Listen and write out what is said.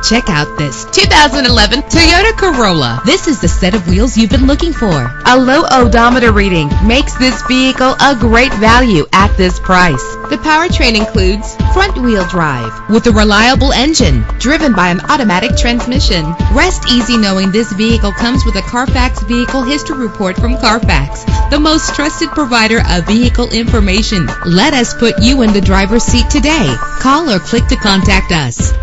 Check out this 2011 Toyota Corolla. This is the set of wheels you've been looking for. A low odometer reading makes this vehicle a great value at this price. The powertrain includes front-wheel drive with a reliable engine driven by an automatic transmission. Rest easy knowing this vehicle comes with a Carfax Vehicle History Report from Carfax, the most trusted provider of vehicle information. Let us put you in the driver's seat today. Call or click to contact us.